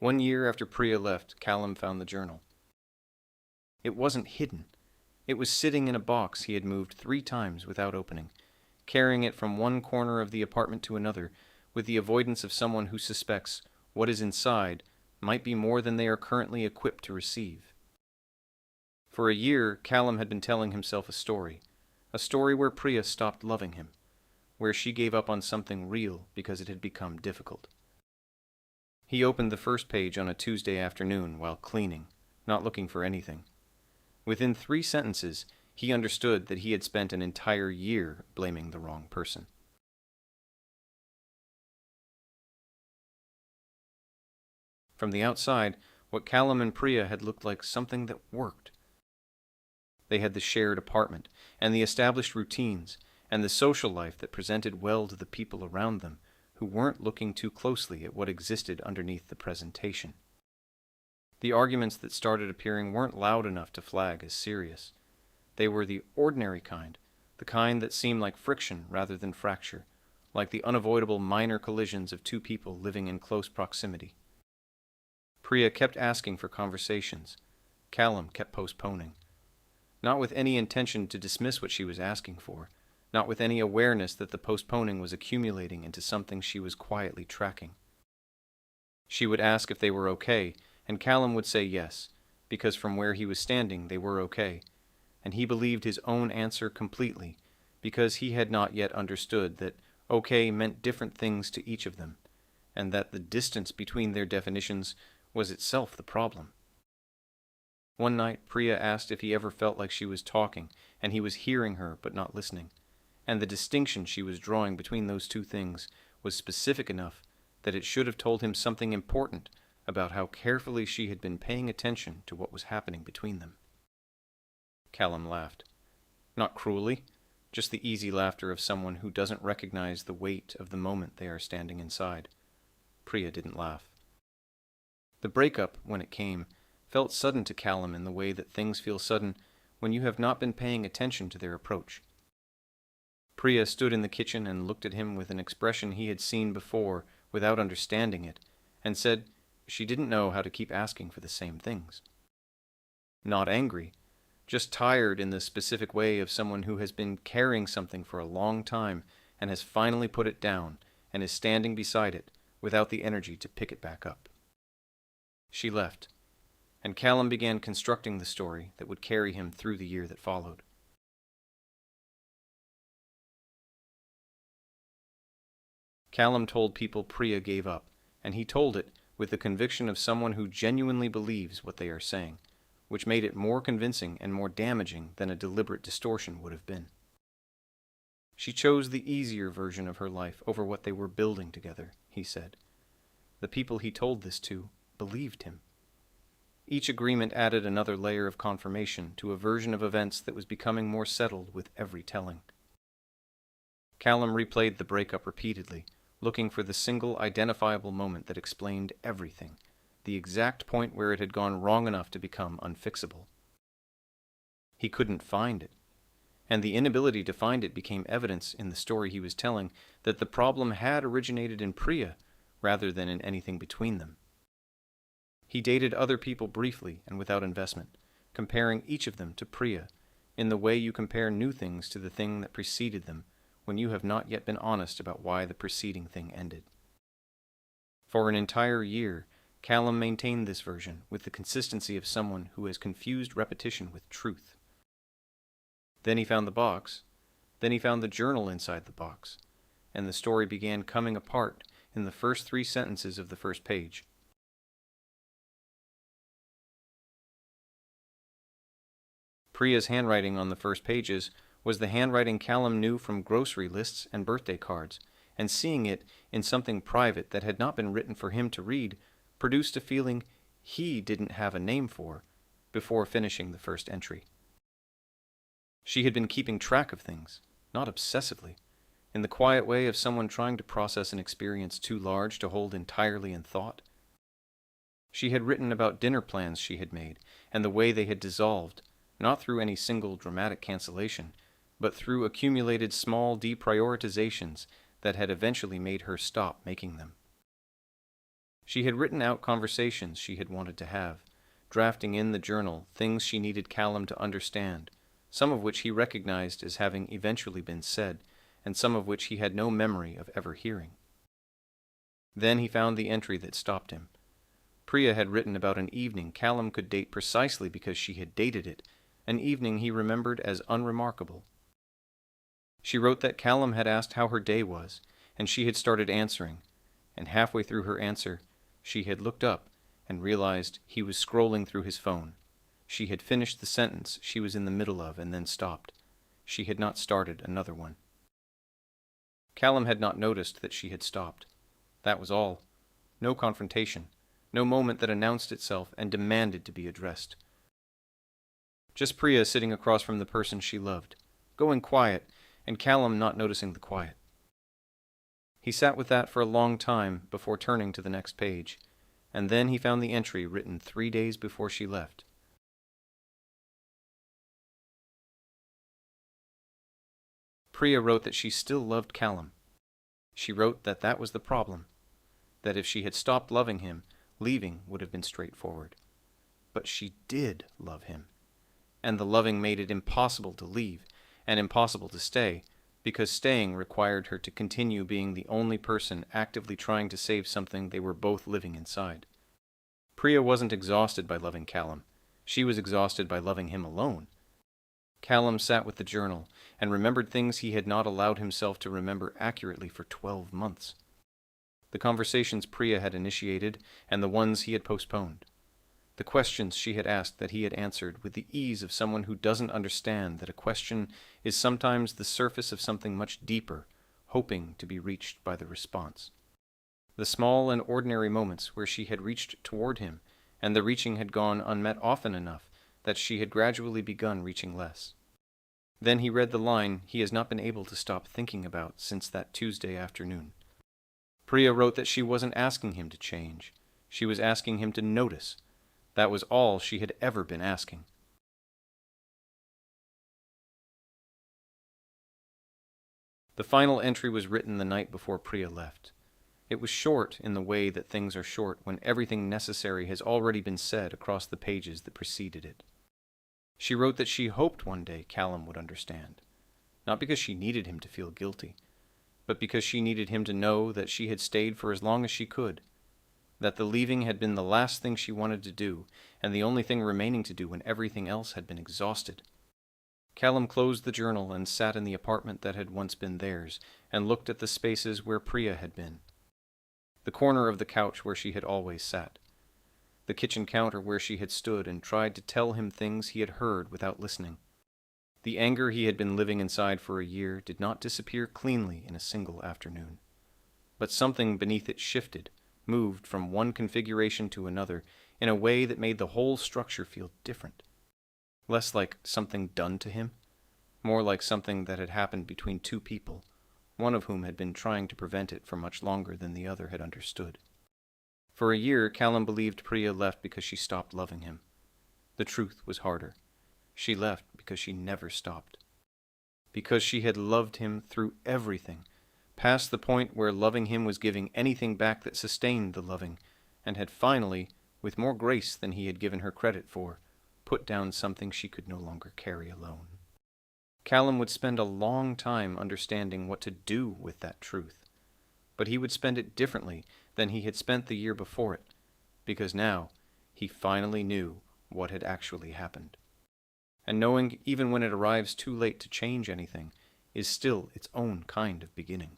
1 year after Priya left, Callum found the journal. It wasn't hidden. It was sitting in a box he had moved 3 times without opening, carrying it from one corner of the apartment to another, with the avoidance of someone who suspects what is inside might be more than they are currently equipped to receive. For a year, Callum had been telling himself a story where Priya stopped loving him, where she gave up on something real because it had become difficult. He opened the first page on a Tuesday afternoon while cleaning, not looking for anything. Within 3 sentences, he understood that he had spent an entire year blaming the wrong person. From the outside, what Callum and Priya had looked like something that worked. They had the shared apartment, and the established routines, and the social life that presented well to the people around them, who weren't looking too closely at what existed underneath the presentation. The arguments that started appearing weren't loud enough to flag as serious. They were the ordinary kind, the kind that seemed like friction rather than fracture, like the unavoidable minor collisions of 2 people living in close proximity. Priya kept asking for conversations. Callum kept postponing. Not with any intention to dismiss what she was asking for, not with any awareness that the postponing was accumulating into something she was quietly tracking. She would ask if they were okay, and Callum would say yes, because from where he was standing they were okay, and he believed his own answer completely, because he had not yet understood that okay meant different things to each of them, and that the distance between their definitions was itself the problem. One night, Priya asked if he ever felt like she was talking, and he was hearing her but not listening, and the distinction she was drawing between those 2 things was specific enough that it should have told him something important about how carefully she had been paying attention to what was happening between them. Callum laughed. Not cruelly, just the easy laughter of someone who doesn't recognize the weight of the moment they are standing inside. Priya didn't laugh. The breakup, when it came, felt sudden to Callum in the way that things feel sudden when you have not been paying attention to their approach. Priya stood in the kitchen and looked at him with an expression he had seen before without understanding it, and said she didn't know how to keep asking for the same things. Not angry, just tired in the specific way of someone who has been carrying something for a long time and has finally put it down and is standing beside it without the energy to pick it back up. She left, and Callum began constructing the story that would carry him through the year that followed. Callum told people Priya gave up, and he told it with the conviction of someone who genuinely believes what they are saying, which made it more convincing and more damaging than a deliberate distortion would have been. She chose the easier version of her life over what they were building together, he said. The people he told this to believed him. Each agreement added another layer of confirmation to a version of events that was becoming more settled with every telling. Callum replayed the breakup repeatedly, looking for the single identifiable moment that explained everything, the exact point where it had gone wrong enough to become unfixable. He couldn't find it, and the inability to find it became evidence in the story he was telling that the problem had originated in Priya rather than in anything between them. He dated other people briefly and without investment, comparing each of them to Priya, in the way you compare new things to the thing that preceded them, when you have not yet been honest about why the preceding thing ended. For an entire year, Callum maintained this version with the consistency of someone who has confused repetition with truth. Then he found the box, then he found the journal inside the box, and the story began coming apart in the first 3 sentences of the first page. Priya's handwriting on the first pages was the handwriting Callum knew from grocery lists and birthday cards, and seeing it in something private that had not been written for him to read produced a feeling he didn't have a name for before finishing the first entry. She had been keeping track of things, not obsessively, in the quiet way of someone trying to process an experience too large to hold entirely in thought. She had written about dinner plans she had made and the way they had dissolved, not through any single dramatic cancellation, but through accumulated small deprioritizations that had eventually made her stop making them. She had written out conversations she had wanted to have, drafting in the journal things she needed Callum to understand, some of which he recognized as having eventually been said, and some of which he had no memory of ever hearing. Then he found the entry that stopped him. Priya had written about an evening Callum could date precisely because she had dated it, an evening he remembered as unremarkable. She wrote that Callum had asked how her day was, and she had started answering, and halfway through her answer, she had looked up and realized he was scrolling through his phone. She had finished the sentence she was in the middle of and then stopped. She had not started another one. Callum had not noticed that she had stopped. That was all. No confrontation. No moment that announced itself and demanded to be addressed. Just Priya sitting across from the person she loved, going quiet, and Callum not noticing the quiet. He sat with that for a long time before turning to the next page, and then he found the entry written 3 days before she left. Priya wrote that she still loved Callum. She wrote that that was the problem, that if she had stopped loving him, leaving would have been straightforward. But she did love him, and the loving made it impossible to leave, and impossible to stay, because staying required her to continue being the only person actively trying to save something they were both living inside. Priya wasn't exhausted by loving Callum. She was exhausted by loving him alone. Callum sat with the journal and remembered things he had not allowed himself to remember accurately for 12 months. The conversations Priya had initiated and the ones he had postponed. The questions she had asked that he had answered with the ease of someone who doesn't understand that a question is sometimes the surface of something much deeper, hoping to be reached by the response. The small and ordinary moments where she had reached toward him, and the reaching had gone unmet often enough that she had gradually begun reaching less. Then he read the line he has not been able to stop thinking about since that Tuesday afternoon. Priya wrote that she wasn't asking him to change. She was asking him to notice. That was all she had ever been asking. The final entry was written the night before Priya left. It was short in the way that things are short when everything necessary has already been said across the pages that preceded it. She wrote that she hoped one day Callum would understand, not because she needed him to feel guilty, but because she needed him to know that she had stayed for as long as she could, that the leaving had been the last thing she wanted to do, and the only thing remaining to do when everything else had been exhausted. Callum closed the journal and sat in the apartment that had once been theirs, and looked at the spaces where Priya had been. The corner of the couch where she had always sat. The kitchen counter where she had stood and tried to tell him things he had heard without listening. The anger he had been living inside for a year did not disappear cleanly in a single afternoon. But something beneath it shifted, moved from one configuration to another in a way that made the whole structure feel different. Less like something done to him, more like something that had happened between two people, one of whom had been trying to prevent it for much longer than the other had understood. For a year, Callum believed Priya left because she stopped loving him. The truth was harder. She left because she never stopped. Because she had loved him through everything, past the point where loving him was giving anything back that sustained the loving, and had finally, with more grace than he had given her credit for, put down something she could no longer carry alone. Callum would spend a long time understanding what to do with that truth, but he would spend it differently than he had spent the year before it, because now he finally knew what had actually happened. And knowing, even when it arrives too late to change anything, is still its own kind of beginning.